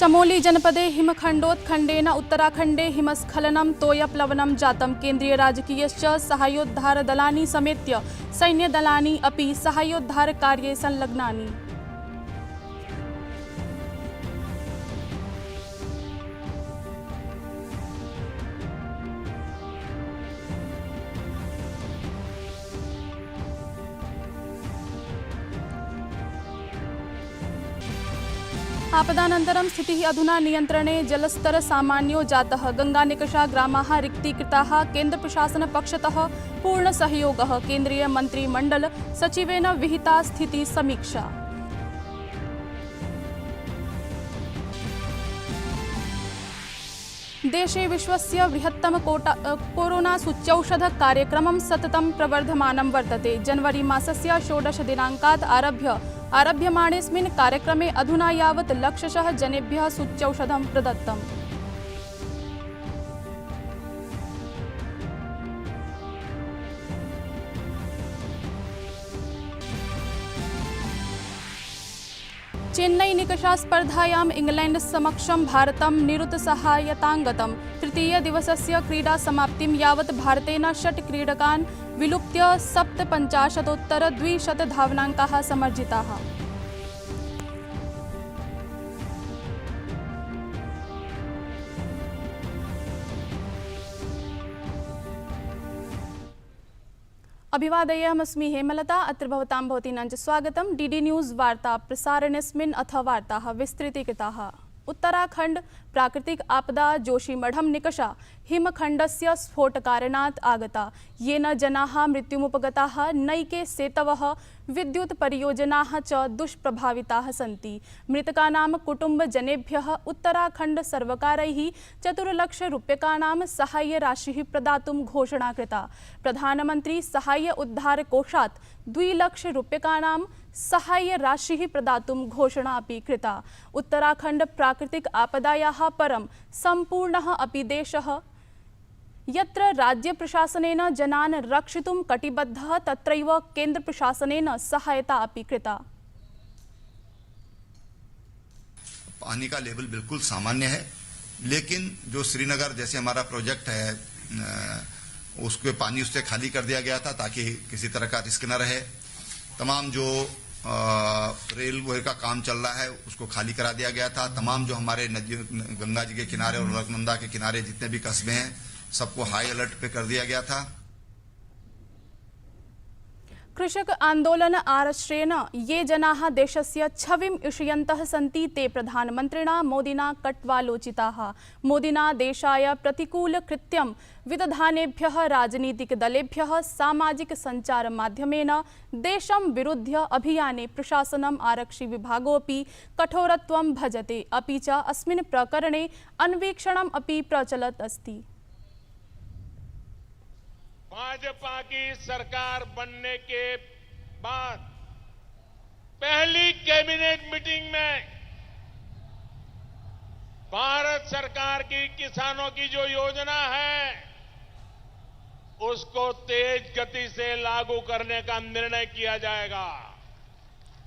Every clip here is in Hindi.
चमोली जनपदे हिमखण्डोत्खण्डेन उत्तराखण्डे हिमस्खलनं तोयप्लवनं जातं। केन्द्रीयराजकीयश्च साहाय्योद्धारदलानि समेत्य सैन्यदलानि अपि साहाय्योद्धारकार्ये संलग्नानि। आपदानन्तरं स्थितिः अधुना नियन्त्रणे। जलस्तर सामान्यो जातः। गङ्गानिकषा ग्रामाः रिक्तीकृताः। केन्द्रप्रशासनपक्षतः पूर्णसहयोगः। केन्द्रीयमन्त्रिमण्डल सचिवेन विहिता स्थितिसमीक्षा। देशे विश्वस्य बृहत्तम कोरोना सूच्यौषध कार्यक्रमं सततं प्रवर्धमानं वर्तते। जनवरी मासस्य 16 दिनाङ्कात् आरभ्यमाणेऽस्मिन् कार्यक्रमे अधुना यावत् लक्षशः जनेभ्यः सूच्यौषधं प्रदत्तम्। चेन्नई निकषा स्पर्धायाम् इंग्लैंड समक्षं भारतं निरुत्साहयताङ्गतम्। तृतीयदिवसस्य क्रीडासमाप्तिं यावत् भारतेन 6 क्रीडकान् विलुप्त्य 57-उत्तर-200 धावनाङ्काः समर्जिताः। अभिवादयमस्मि हेमलता। अत्र भवतां भवतीनां च स्वागतं। डीडी न्यूज़ वार्ता प्रसारणेऽस्मिन् अथ वार्ताः विस्तृतीकृताः। उत्तराखण्ड प्राकृतिक आपदा जोशीमठं निकषा हिमखण्डस्य स्फोटकारणात् आगता, येन जनाः मृत्युमुपगताः। नैके सेतवः विद्युत् परियोजनाः च दुष्प्रभाविताः सन्ति। मृतकानां कुटुम्बजनेभ्यः उत्तराखण्ड सर्वकारैः 4 लाख रूप्यकाणां साहाय्यराशिः प्रदातुं घोषणा कृता। प्रधानमन्त्री साहाय्य उद्धार कोषात् 2 लाख रूप्यकाणां साहाय्यराशिः प्रदातुं घोषणा अपि कृता। उत्तराखण्ड प्राकृतिक आपदायाः परं सम्पूर्णः अपि देशः यत्र राज्यप्रशासनेन जनान् रक्षितुं कटिबद्धः, तत्रैव केन्द्रप्रशासनेन सहायता अपि कृता। पानी का लेवल बिल्कुल सामान्य है, लेकिन जो श्रीनगर जैसे हमारा प्रोजेक्ट है उसके पानी उससे खाली कर दिया गया था ताकि किसी तरह का रिस्क न रहे। तमाम जो रेलवे का काम चल रहा है उसको खाली करा दिया गया था। तमाम जो हमारे नदी गंगा जी के किनारे और अलकनंदा के किनारे जितने भी कस्बे हैं सबको हाई अलर्ट पे कर दिया गया था। कृषक आंदोलन आश्रयेण ये जनाः देशस्य छविम् इषयन्तः सन्ति ते प्रधानमन्त्रिणा मोदिना कट्वालोचिताः। मोदिना देशाय प्रतिकूलकृत्यं विदधानेभ्यः राजनीतिकदलेभ्यः सामाजिकसञ्चारमाध्यमेन देशं विरुध्य अभियाने प्रशासनम् आरक्षिविभागोऽपि कठोरत्वं भजते। अपि च अस्मिन् प्रकरणे अन्वीक्षणम् अपि प्रचलत् अस्ति। भाजपा की सरकार बनने के बाद पहली कैबिनेट मीटिंग में भारत सरकार की किसानों की जो योजना है उसको तेज गति से लागू करने का निर्णय किया जाएगा।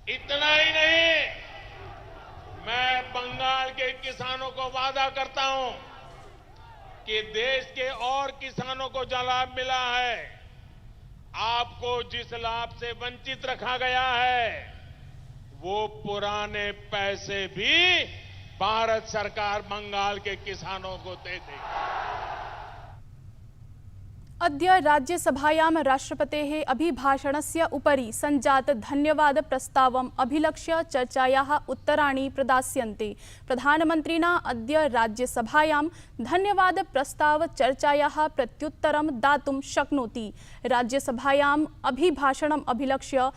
इतना ही नहीं, मैं बंगाल के किसानों को वादा करता हूं कि देश के और किसानों को जो लाभ मिला है, आपको जिस लाभ से वंचित रखा गया है वो पुराने पैसे भी भारत सरकार बंगाल के किसानों को दे देगी। अद्य राज्यसभायां राष्ट्रपतेः अभिभाषणस्य उपरि सञ्जात धन्यवाद प्रस्तावम् अभिलक्ष्य चर्चायाः उत्तराणि प्रदास्यन्ते। प्रधानमन्त्रिणा अद्य राज्यसभायां धन्यवाद प्रस्ताव चर्चायाः प्रत्युत्तरं दातुं शक्नोति। राज्यसभायाम् अभिभाषणम् अभिलक्ष्य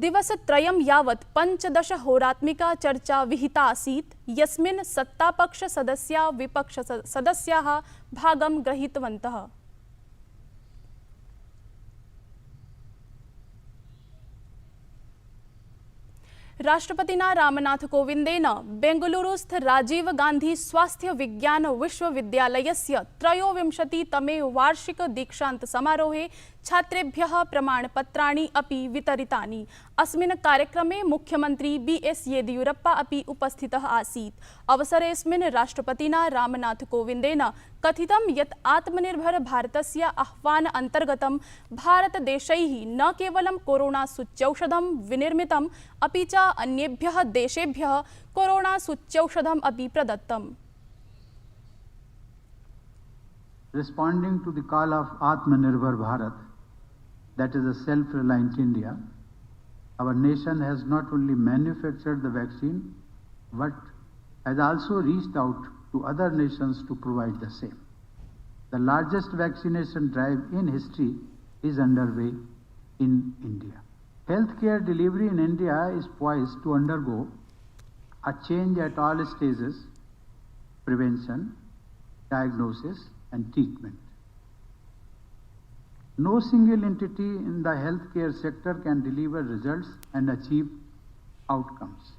दिवसत्रयं यावत् 15 होरात्मिका चर्चा विहिता आसीत्, यस्मिन् सत्तापक्षसदस्या विपक्षसदस्याः भागं गृहीतवन्तः। राष्ट्रपतिना रामनाथ कोविंदेन बेंगलुरुस्थ राजीव गांधी स्वास्थ्य विज्ञान विश्वविद्यालयस्य 23तमे वार्षिक दीक्षांत समारोहे छात्रेभ्यः प्रमाणपत्राणि अपि वितरितानि। अस्मिन् कार्यक्रमे मुख्यमन्त्री BS येदियुरप्पा अपि उपस्थितः आसीत्। अवसरेऽस्मिन् राष्ट्रपतिना रामनाथ कोविन्देन कथितं यत् आत्मनिर्भर भारतस्य आह्वान अन्तर्गतं भारतदेशैः न केवलं कोरोना सूच्यौषधं विनिर्मितम् अपि च अन्येभ्यः देशेभ्यः कोरोना सूच्यौषधम् अपि प्रदत्तम्। Responding to the call of Atmanirbhar Bharat, that is a self-reliant India, our nation has not only manufactured the vaccine, but has also reached out to other nations to provide the same. The largest vaccination drive in history is underway in India. Healthcare delivery in India is poised to undergo a change at all stages: prevention, diagnosis, and treatment. No single entity in the healthcare sector can deliver results and achieve outcomes.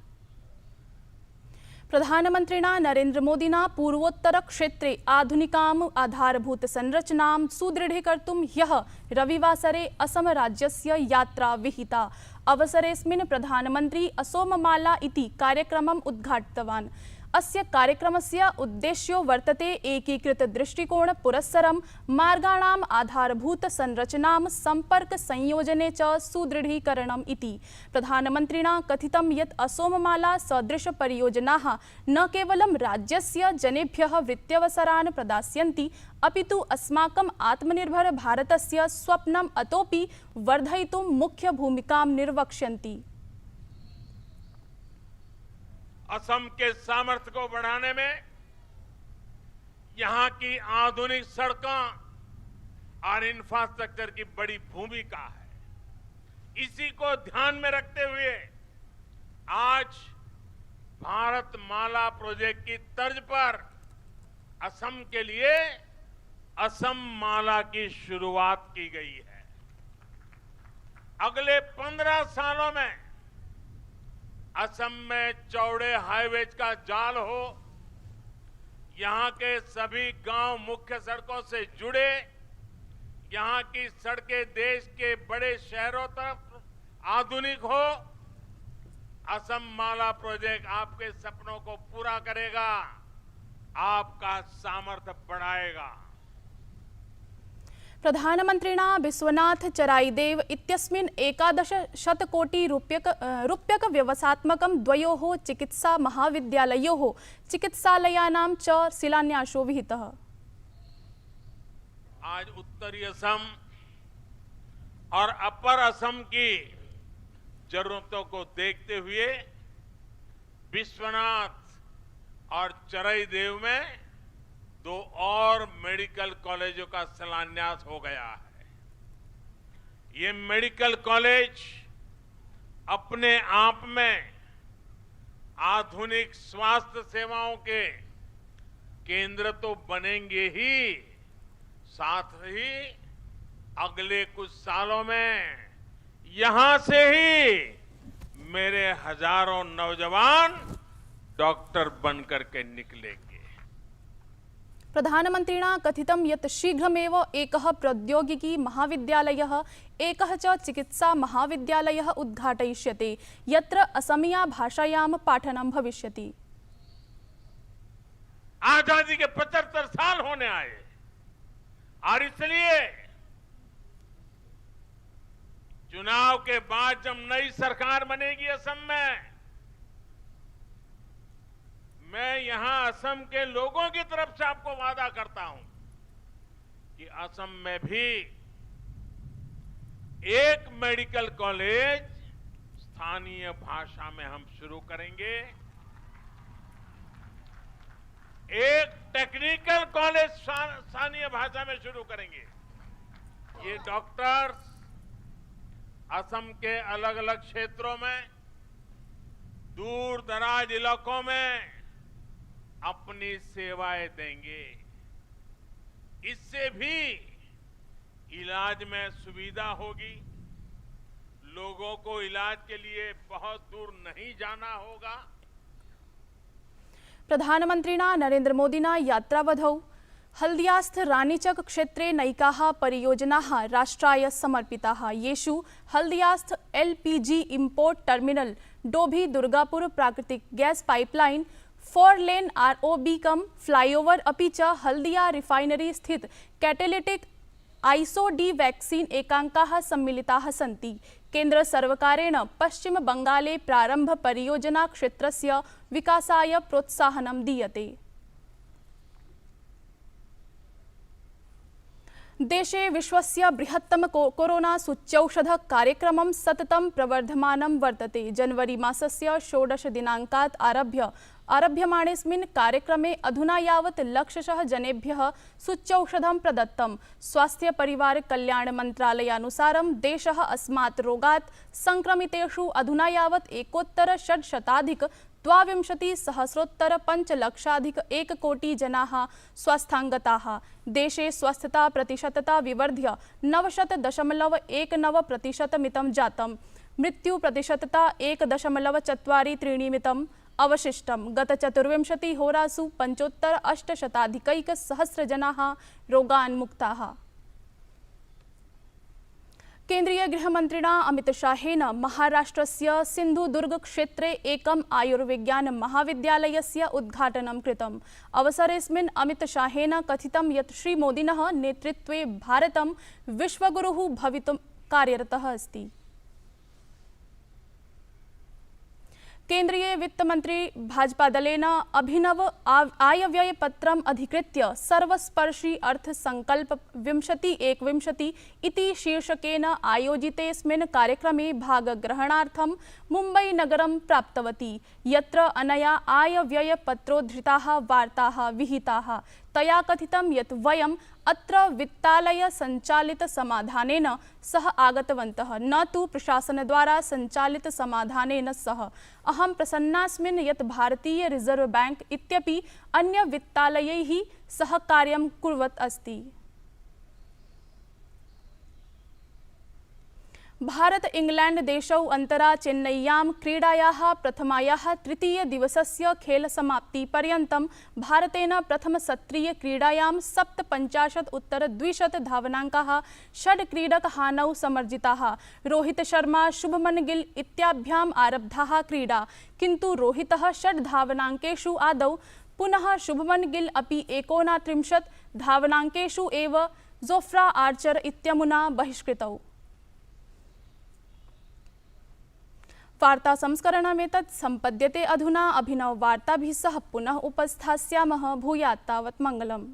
प्रधानमन्त्रिणा नरेन्द्रमोदिना पूर्वोत्तरक्षेत्रे आधुनिकाम् आधारभूतसंरचनां सुदृढीकर्तुं ह्यः रविवासरे असमराज्यस्य यात्रा विहिता। अवसरेऽस्मिन् प्रधानमन्त्री असोममाला इति कार्यक्रमम् उद्घाटितवान्। अस्य कार्यक्रमस्य उद्देश्यो वर्तते एकीकृत दृष्टिकोण पुरस्सरं मार्गाणाम् आधारभूत संरचनां संपर्क संयोजने च सुदृढीकरणम् इति। प्रधानमन्त्रिणा कथितं यत् असोममाला सदृश परियोजनाः न केवलं राज्यस्य जनेभ्यः वृत्त्यवसरान् प्रदास्यन्ति, अपि तु अस्माकम् आत्मनिर्भर भारतस्य स्वप्नम् अतोपि वर्धयितुं मुख्य भूमिकां निर्वक्ष्यन्ति। असम के सामर्थ्य को बढ़ाने में यहां की आधुनिक सड़कों और इंफ्रास्ट्रक्चर की बड़ी भूमिका है। इसी को ध्यान में रखते हुए आज भारत माला प्रोजेक्ट की तर्ज पर असम के लिए असम माला की शुरुआत की गई है। अगले 15 सालों में असम में चौड़े हाईवेज का जाल हो, यहां के सभी गांव मुख्य सड़कों से जुड़े, यहां की सड़कें देश के बड़े शहरों तक आधुनिक हो। असम माला प्रोजेक्ट आपके सपनों को पूरा करेगा, आपका सामर्थ्य बढ़ाएगा। प्रधानमन्त्रिणा विश्वनाथ चराईदेव इत्यस्मिन् 1100 कोटि रूप्यक व्यवसात्मकं द्वयोः चिकित्सा महाविद्यालयोः चिकित्सालयानां च शिलान्यासो विहितः। आज उत्तरी असम और अपर असम की जरूरतों को देखते हुए विश्वनाथ और चराईदेव में 2 और मेडिकल कॉलेजों का शिलान्यास हो गया है। ये मेडिकल कॉलेज अपने आप में आधुनिक स्वास्थ्य सेवाओं के केंद्र तो बनेंगे ही, साथ ही अगले कुछ सालों में यहां से ही मेरे हजारों नौजवान डॉक्टर बनकर के निकलेंगे। प्रधानमन्त्रिणा कथितं यत् शीघ्रमेव एकः प्रौद्योगिकी महाविद्यालयः एकः च चिकित्सा महाविद्यालयः उद्घाटयिष्यते, यत्र असमिया भाषायां पाठनं भविष्यति। आजादी के 75 साल होने आए और इसलिए चुनाव के बाद जब नई सरकार बनेगी असम में, मैं यहां असम के लोगों की तरफ से आपको वादा करता हूं कि असम में भी एक मेडिकल कॉलेज स्थानीय भाषा में हम शुरू करेंगे, एक टेक्निकल कॉलेज स्थानीय भाषा में शुरू करेंगे। ये डॉक्टर्स असम के अलग अलग क्षेत्रों में, दूर दराज इलाकों में अपनी सेवाएं देंगे। इससे भी इलाज में सुविधा होगी, लोगों को इलाज के लिए बहुत दूर नहीं जाना होगा। प्रधानमन्त्रिणा नरेन्द्रमोदिना यात्रावधौ हल्दियास्थ रानीचक क्षेत्रे नैकाः परियोजनाः राष्ट्राय समर्पिताः, येषु हल्दियास्थ LPG import terminal, Dobhi Durgapur प्राकृतिक गैस पाइपलाइन, 4-लेन ROB कम फ्लाईओवर अपि च हल्दिया रिफाइनरी स्थित कैटेलिटिक आइसो-डी वैक्सीन एकाङ्काः सम्मिलिताः सन्ति। केन्द्र सर्वकारेण पश्चिम बंगाले प्रारम्भ परियोजना क्षेत्रस्य विकासाय प्रोत्साहनं दीयते। देशे विश्वस्य बृहत्तम कोरोना सूच्यौषध कार्यक्रमं सततं प्रवर्धमानं वर्तते। जनवरी मासस्य 16 दिनाङ्कात् आरभ्यमाणेऽस्मिन् कार्यक्रमे अधुना यावत् लक्षशः जनेभ्यः सूच्यौषधं प्रदत्तम्। स्वास्थ्य परिवार कल्याण मन्त्रालयानुसारं देशः अस्मात् रोगात् संक्रमितेषु अधुना यावत् 1,622,500,5 जनाः स्वस्थाङ्गताः। देशे स्वस्थता प्रतिशतता विवर्ध्य 90.19% मितं जातम्। मृत्यु प्रतिशतता 1.43 मितम् अवशिष्टम्। गत 24 होरासु 75,800 जनाः रोगान्मुक्ताः। केन्द्रीय गृहमन्त्रिणा अमितशाहेन महाराष्ट्रस्य सिन्धुदुर्ग क्षेत्रे एकम् आयुर्विज्ञान महाविद्यालयस्य उद्घाटनं कृतम्। अवसरेऽस्मिन् अमितशाहेन कथितं यत् श्रीमोदिनः नेतृत्वे भारतं विश्वगुरुः भवितुं कार्यरतः अस्ति। केन्द्रीय वित्तमन्त्री भाजपा दलेन अभिनव आयव्यय पत्रम् अधिकृत्य सर्वस्पर्शी अर्थसंकल्प 2021 इति शीर्षकेन आयोजितेऽस्मिन् कार्यक्रमे भागग्रहणार्थं मुम्बै नगरं प्राप्तवती, यत्र अनया आयव्ययपत्रोद्धृताः वार्ताः विहिताः। तया कथितं यत् वयम् अत्र वित्तालय संचालित समाधानेन सह आगतवन्तः, न तु प्रशासनद्वारा संचालित समाधानेन सह। अहं प्रसन्नास्मिन् यत् भारतीय रिजर्व बैंक इत्यपि अन्य वित्तालयैः सह कार्यं कुर्वत् अस्ति। भारत इंग्लैंड देशौ अन्तरा चेन्नय्यां क्रीडायाः प्रथमायाः तृतीय दिवसस्य खेलसमाप्ति पर्यन्तं भारतेन प्रथमसत्रीय क्रीडायां 57-200 धावनाङ्काः 6 क्रीडकहानौ समर्जिताः। रोहित शर्मा शुभमन गिल इत्याभ्याम् आरब्धाः क्रीडा, किन्तु रोहितः 6 धावनाङ्केषु आदौ पुनः शुभमन गिल अपि 39 धावनाङ्केषु एव जोफ्रा आर्चर इत्यमुना बहिष्कृतौ। वार्ता संस्करणमेतत् सम्पद्यते अधुना। अभिनव वार्ताभिः सह पुनः उपस्थास्यामः। भूयात् तावत् मङ्गलम्।